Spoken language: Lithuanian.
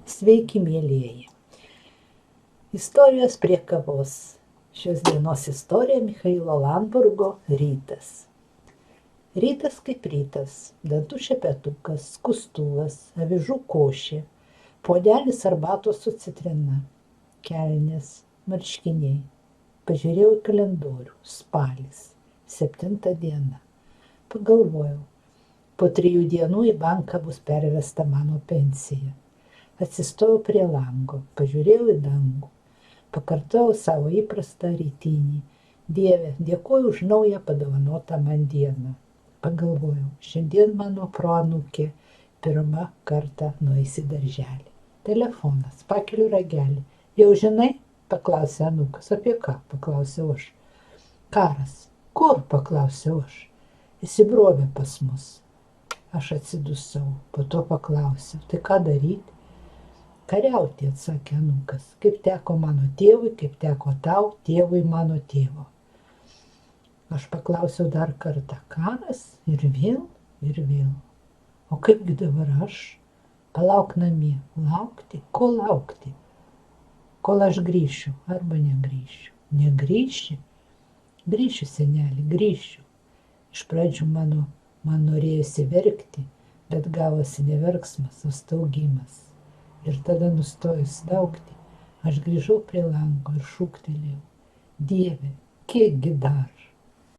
Sveiki, mielieji. Istorijos prie kavos. Šios dienos istorija Michailo Lamburgo rytas. Rytas kaip rytas. Dantų šepetukas, skustuvas, avižų košė, puodelis arbatos su citrina, kelnės, marškiniai. Pažiūrėjau į kalendorių. Spalis. 7 diena. Pagalvojau, po 3 dienų į banką bus pervesta mano pensija. Atsistojau prie lango, pažiūrėjau į dangų, pakartojau savo įprastą rytinį. Dieve, dėkoju už naują padovanotą man dieną. Pagalvojau, šiandien mano proanūkė pirmą kartą nueis į darželį. Telefonas, pakeliu ragelį. Jau žinai? Paklausė anūkas. Apie ką? Paklausiau aš. Karas. Kur? Paklausiau aš. Įsibrovė pas mus. Aš atsidusau, po to paklausiau. Tai ką daryti? Kariauti, atsakė anūkas. Kaip teko mano tėvui, kaip teko tau, tėvui mano tėvo. Aš paklausiau dar kartą. Karas? Ir vėl, ir vėl. O kaipgi dabar aš? Palauk namie. Laukti? Ko laukti? Kol aš grįšiu arba negrįšiu. Negrįši? Grįšiu, seneli, grįšiu. Iš pradžių man norėjosi verkti, bet gavosi ne verksmas, o staugimas. Ir tada nustojus staugti, aš grįžau prie lango ir šūktelėjau. Dieve, kiekgi dar?